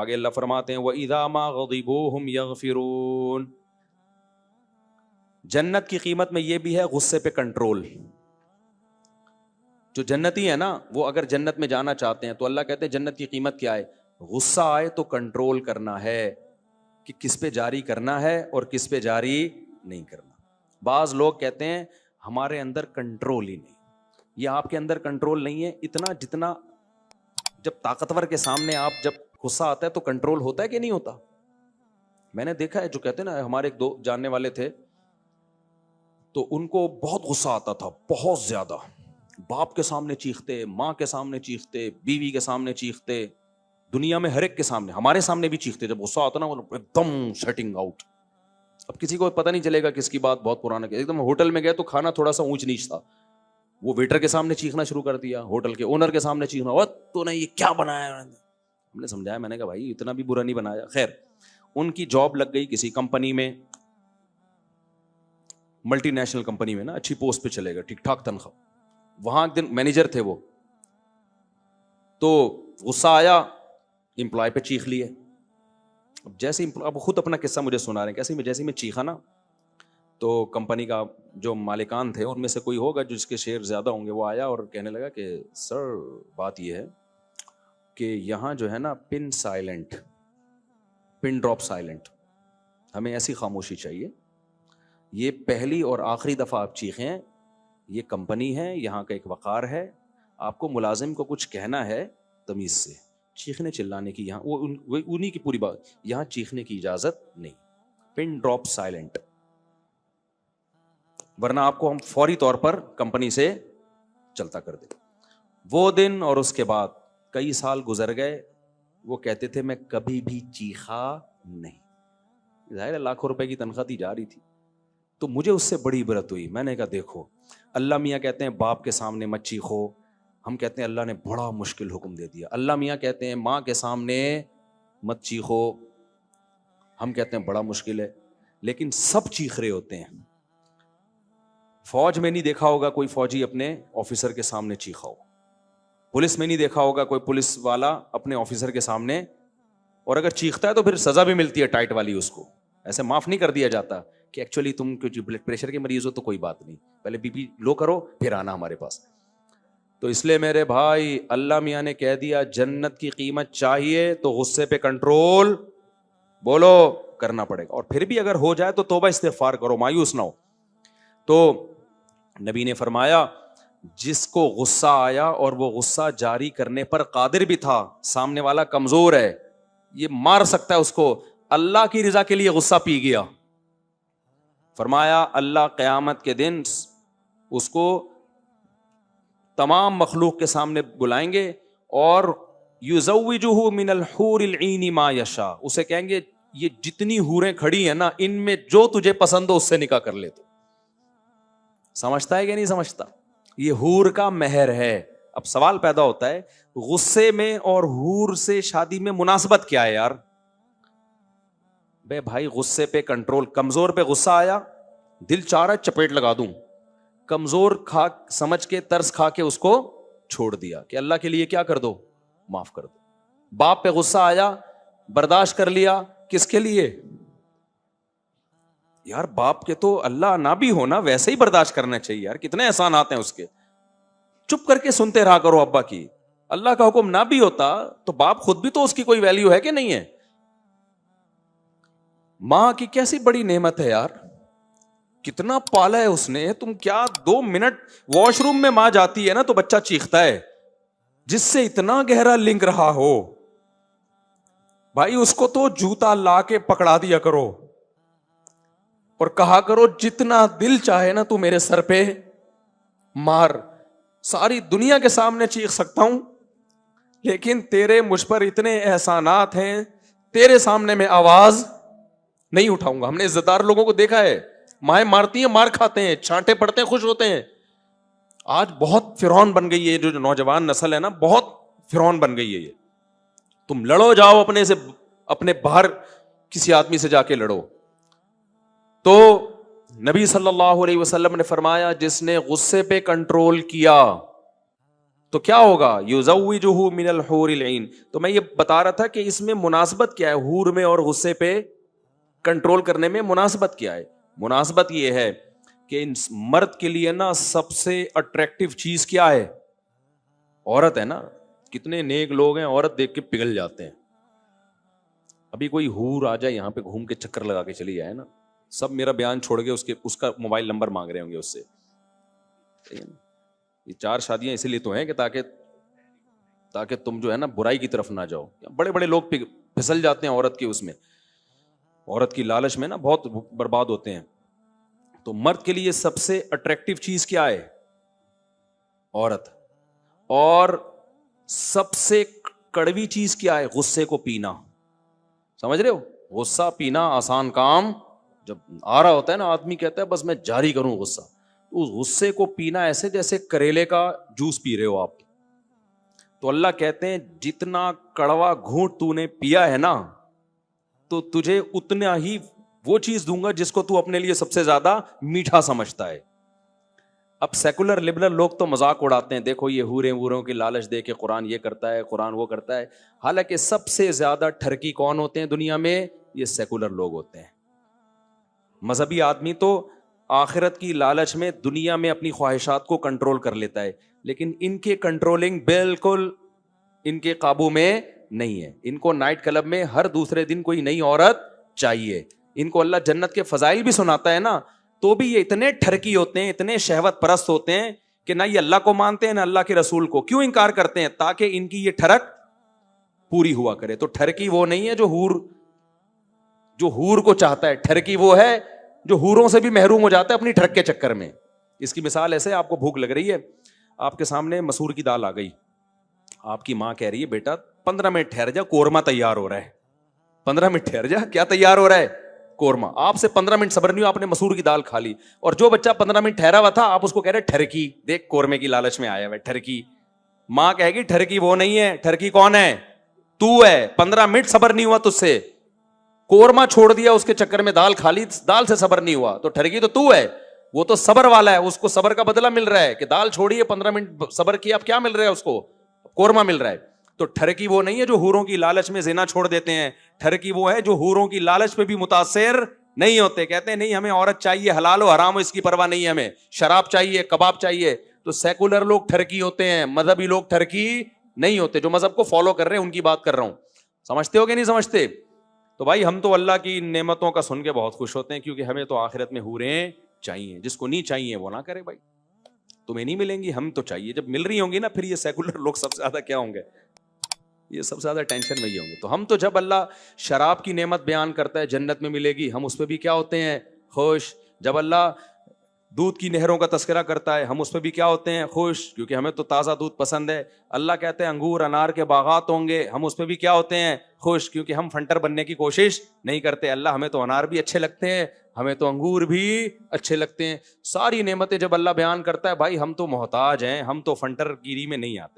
آگے اللہ فرماتے ہیں وَإِذَا مَا غَضِبُوا هُمْ يَغْفِرُونَ. جنت کی قیمت میں یہ بھی ہے غصے پہ کنٹرول. جو جنتی ہے نا وہ اگر جنت میں جانا چاہتے ہیں تو اللہ کہتے ہیں جنت کی قیمت کیا ہے؟ غصہ آئے تو کنٹرول کرنا ہے کہ کس پہ جاری کرنا ہے اور کس پہ جاری نہیں کرنا. بعض لوگ کہتے ہیں ہمارے اندر کنٹرول ہی نہیں. یہ آپ کے اندر کنٹرول نہیں ہے اتنا جتنا جب طاقتور کے سامنے آپ جب غصہ آتا ہے تو کنٹرول ہوتا ہے کہ نہیں ہوتا. میں نے دیکھا ہے جو کہتے ہیں نا ہمارے ایک دو جاننے والے تھے تو ان کو بہت غصہ آتا تھا بہت زیادہ. باپ کے سامنے چیختے, ماں کے سامنے چیختے, بیوی کے سامنے چیختے, دنیا میں ہر ایک کے سامنے, ہمارے سامنے بھی چیختے. جب غصہ آتا نا وہ ایک دم شٹنگ آؤٹ. اب کسی کو پتہ نہیں چلے گا کس کی بات بہت پرانا. ایک دم ہوٹل میں گئے تو کھانا تھوڑا سا اونچ نیچ تھا, وہ ویٹر کے سامنے چیخنا شروع کر دیا, ہوٹل کے اونر کے سامنے چیخنا, وہ تو نے یہ کیا بنایا. ہم نے سمجھایا, میں نے کہا بھائی اتنا بھی برا نہیں بنایا. خیر ان کی جاب لگ گئی کسی کمپنی میں, ملٹی نیشنل کمپنی میں نا, اچھی پوسٹ پہ چلے گا, ٹھیک ٹھاک تنخواہ. وہاں ایک دن مینیجر تھے وہ, تو غصہ آیا, امپلائی پہ چیخ لیے. اب جیسے اب خود اپنا قصہ مجھے سنا رہے ہیں, جیسے میں چیخا نا تو کمپنی کا جو مالکان تھے ان میں سے کوئی ہوگا جس کے شیئر زیادہ ہوں گے, وہ آیا اور کہنے لگا کہ سر بات یہ ہے کہ یہاں جو ہے نا پن سائلنٹ, پن ڈراپ سائلنٹ, ہمیں ایسی خاموشی چاہیے. یہ پہلی اور آخری دفعہ آپ چیخیں, یہ کمپنی ہے, یہاں کا ایک وقار ہے, آپ کو ملازم کو کچھ کہنا ہے تمیز سے, چیخنے چلانے کی یہاں انہی کی پوری بات, یہاں چیخنے کی اجازت نہیں. پن ڈراپ سائلنٹ, ورنہ آپ کو ہم فوری طور پر کمپنی سے چلتا کر دیں. وہ دن اور اس کے بعد کئی سال گزر گئے, وہ کہتے تھے میں کبھی بھی چیخا نہیں. ظاہر ہے لاکھوں روپے کی تنخواہ دی جا رہی تھی. تو مجھے اس سے بڑی عبرت ہوئی. میں نے کہا دیکھو اللہ میاں کہتے ہیں باپ کے سامنے مت چیخو, ہم کہتے ہیں اللہ نے بڑا مشکل حکم دے دیا. اللہ میاں کہتے ہیں ماں کے سامنے مت چیخو, ہم کہتے ہیں بڑا مشکل ہے. لیکن سب چیخ رہے ہوتے ہیں. فوج میں نہیں دیکھا ہوگا کوئی فوجی اپنے آفیسر کے سامنے چیخا ہو, پولیس میں نہیں دیکھا ہوگا کوئی پولیس والا اپنے آفیسر کے سامنے, اور اگر چیختا ہے تو پھر سزا بھی ملتی ہے ٹائٹ والی, اس کو ایسے معاف نہیں کر دیا جاتا کہ ایکچولی تم کچھ بلڈ پریشر کے مریض ہو تو کوئی بات نہیں, پہلے بی پی لو کرو پھر آنا ہمارے پاس. تو اس لیے میرے بھائی اللہ میاں نے کہہ دیا جنت کی قیمت چاہیے تو غصے پہ کنٹرول بولو کرنا پڑے گا, اور پھر بھی اگر ہو جائے تو توبہ استغفار کرو, مایوس نہ ہو. تو نبی نے فرمایا جس کو غصہ آیا اور وہ غصہ جاری کرنے پر قادر بھی تھا, سامنے والا کمزور ہے, یہ مار سکتا ہے اس کو, اللہ کی رضا کے لیے غصہ پی گیا, فرمایا اللہ قیامت کے دن اس کو تمام مخلوق کے سامنے بلائیں گے اور یزوجہ من الحور العین ما یشاء, اسے کہیں گے یہ جتنی حوریں کھڑی ہیں نا ان میں جو تجھے پسند ہو اس سے نکاح کر لے. تو سمجھتا ہے کہ نہیں سمجھتا, یہ حور کا مہر ہے. اب سوال پیدا ہوتا ہے غصے میں اور حور سے شادی میں مناسبت کیا ہے یار؟ بے بھائی غصے پہ کنٹرول, کمزور پہ غصہ آیا دل چاہ رہا ہے چپیٹ لگا دوں, کمزور کھا سمجھ کے ترس کھا کے اس کو چھوڑ دیا کہ اللہ کے لیے کیا کر دو, معاف کر دو. باپ پہ غصہ آیا برداشت کر لیا, کس کے لیے یار؟ باپ کے تو اللہ نہ بھی ہونا ویسے ہی برداشت کرنا چاہیے یار, کتنے احسانات ہیں اس کے, چپ کر کے سنتے رہا کرو ابا کی. اللہ کا حکم نہ بھی ہوتا تو باپ خود بھی تو اس کی کوئی ویلیو ہے کہ نہیں ہے؟ ماں کی کیسی بڑی نعمت ہے یار, کتنا پالا ہے اس نے. تم کیا 2 منٹ واش روم میں ماں جاتی ہے نا تو بچہ چیختا ہے, جس سے اتنا گہرا لنک رہا ہو بھائی اس کو تو جوتا لا کے پکڑا دیا کرو اور کہا کرو جتنا دل چاہے نا تو میرے سر پہ مار, ساری دنیا کے سامنے چیخ سکتا ہوں لیکن تیرے مجھ پر اتنے احسانات ہیں, تیرے سامنے میں آواز نہیں اٹھاؤں گا. ہم نے عزت دار لوگوں کو دیکھا ہے مائیں مارتی ہیں, مار کھاتے ہیں, چھانٹے پڑتے ہیں, خوش ہوتے ہیں. آج بہت فرعون بن گئی ہے جو نوجوان نسل ہے نا, بہت فرعون بن گئی ہے یہ. تم لڑو جاؤ اپنے سے, اپنے باہر کسی آدمی سے جا کے لڑو. تو نبی صلی اللہ علیہ وسلم نے فرمایا جس نے غصے پہ کنٹرول کیا تو کیا ہوگا؟ یزوجہ من الحور العین. تو میں یہ بتا رہا تھا کہ اس میں مناسبت کیا ہے، حور میں اور غصے پہ کنٹرول کرنے میں مناسبت کیا ہے؟ مناسبت یہ ہے کہ مرد کے لیے نا سب سے اٹریکٹیو چیز کیا ہے؟ عورت ہے نا. کتنے نیک لوگ ہیں عورت دیکھ کے پگھل جاتے ہیں. ابھی کوئی حور آ جائے یہاں پہ گھوم کے چکر لگا کے چلی جائے نا، سب میرا بیان چھوڑ کے اس کا موبائل نمبر مانگ رہے ہوں گے اس سے. یہ 4 شادیاں اسی لیے تو ہیں کہ تاکہ تم جو ہے نا برائی کی طرف نہ جاؤ. بڑے بڑے لوگ پھسل جاتے ہیں عورت کے اس میں، عورت کی لالچ میں نا بہت برباد ہوتے ہیں. تو مرد کے لیے سب سے اٹریکٹیو چیز کیا ہے؟ عورت. اور سب سے کڑوی چیز کیا ہے؟ غصے کو پینا. سمجھ رہے ہو؟ غصہ پینا آسان کام جب آ رہا ہوتا ہے نا، آدمی کہتا ہے بس میں جاری کروں غصہ. اس غصے کو پینا ایسے جیسے کریلے کا جوس پی رہے ہو آپ. تو اللہ کہتے ہیں جتنا کڑوا گھونٹ تو نے پیا ہے نا، تو تجھے اتنا ہی وہ چیز دوں گا جس کو تو اپنے لیے سب سے زیادہ میٹھا سمجھتا ہے. اب سیکولر لبرل لوگ تو مذاق اڑاتے ہیں، دیکھو یہ حوروں کی لالچ دے کے قرآن یہ کرتا ہے، قرآن وہ کرتا ہے. حالانکہ سب سے زیادہ ٹھرکی کون ہوتے ہیں دنیا میں؟ یہ سیکولر لوگ ہوتے ہیں. مذہبی آدمی تو آخرت کی لالچ میں دنیا میں اپنی خواہشات کو کنٹرول کر لیتا ہے، لیکن ان کے کنٹرولنگ بالکل ان کے قابو میں نہیں ہے. ان کو نائٹ کلب میں ہر دوسرے دن کوئی نئی عورت چاہیے. ان کو اللہ جنت کے فضائل بھی سناتا ہے نا، تو بھی یہ اتنے ٹھرکی ہوتے ہیں، اتنے شہوت پرست ہوتے ہیں کہ نہ یہ اللہ کو مانتے ہیں نہ اللہ کے رسول کو. کیوں انکار کرتے ہیں؟ تاکہ ان کی یہ ٹھرک پوری ہوا کرے. تو ٹھرکی وہ نہیں ہے جو حور کو چاہتا ہے، ٹھرکی وہ ہے جو حوروں سے بھی محروم ہو جاتا ہے اپنی ٹھرک کے چکر میں. اس کی مثال ایسے، آپ کو بھوک لگ رہی ہے، آپ کے سامنے مسور کی دال آ گئی، آپ کی ماں کہہ رہی ہے بیٹا 15 منٹ ٹھہر جا، قورمہ تیار ہو رہا ہے. 15 منٹ ٹھہر جا، کیا تیار ہو رہا ہے؟ قورمہ. آپ سے 15 منٹ صبر نہیں ہوا، آپ نے مسور کی دال کھا لی. اور جو بچہ 15 منٹ ٹھہرا ہوا تھا آپ اس کو کہہ رہے ٹھرکی، دیکھ قورمے کی لالچ میں آیا ہوا ہے ٹھرکی. ماں کہے گی ٹھرکی وہ نہیں ہے، ٹھرکی کون ہے؟ تو ہے. 15 منٹ صبر نہیں ہوا تجھ سے، قورمہ چھوڑ دیا اس کے چکر میں، دال کھا لی، دال سے صبر نہیں ہوا. تو ٹھرکی تو ہے، وہ تو صبر والا ہے، اس کو صبر کا بدلہ مل رہا ہے کہ دال چھوڑی ہے 15 منٹ صبر کیا، اب کیا مل رہا ہے اس کو؟ قورمہ مل رہا ہے. تو ٹھرکی وہ نہیں ہے جو حوروں کی لالچ میں زنا چھوڑ دیتے ہیں. ٹھرکی وہ ہے جو حوروں کی لالچ پہ بھی متاثر نہیں ہوتے، کہتے ہیں نہیں ہمیں عورت چاہیے، حلال و حرام ہو اس کی پرواہ نہیں ہے، ہمیں شراب چاہیے، کباب چاہیے. تو سیکولر لوگ ٹھرکی ہوتے ہیں، مذہبی لوگ ٹھرکی نہیں ہوتے. جو مذہب کو فالو کر رہے ہیں ان کی بات کر رہا ہوں. سمجھتے ہو کہ نہیں سمجھتے؟ تو بھائی ہم تو اللہ کی نعمتوں کا سن کے بہت خوش ہوتے ہیں، کیونکہ ہمیں تو آخرت میں حوریں چاہیے. جس کو نہیں چاہیے وہ نہ کرے بھائی، تمہیں نہیں ملیں گی، ہم تو چاہیے. جب مل رہی ہوں گی نا پھر یہ سیکولر لوگ سب سے زیادہ کیا ہوں گے؟ یہ سب سے زیادہ ٹینشن میں ہی ہوں گے. تو ہم تو جب اللہ شراب کی نعمت بیان کرتا ہے جنت میں ملے گی، ہم اس پہ بھی کیا ہوتے ہیں؟ خوش. جب اللہ دودھ کی نہروں کا تذکرہ کرتا ہے ہم اس پہ بھی کیا ہوتے ہیں؟ خوش، کیونکہ ہمیں تو تازہ دودھ پسند ہے. اللہ کہتے ہیں انگور انار کے باغات ہوں گے، ہم اس پہ بھی کیا ہوتے ہیں؟ خوش، کیونکہ ہم فنٹر بننے کی کوشش نہیں کرتے. اللہ ہمیں تو انار بھی اچھے لگتے ہیں، ہمیں تو انگور بھی اچھے لگتے ہیں. ساری نعمتیں جب اللہ بیان کرتا ہے بھائی ہم تو محتاج ہیں، ہم تو فنٹر گیری میں نہیں آتے.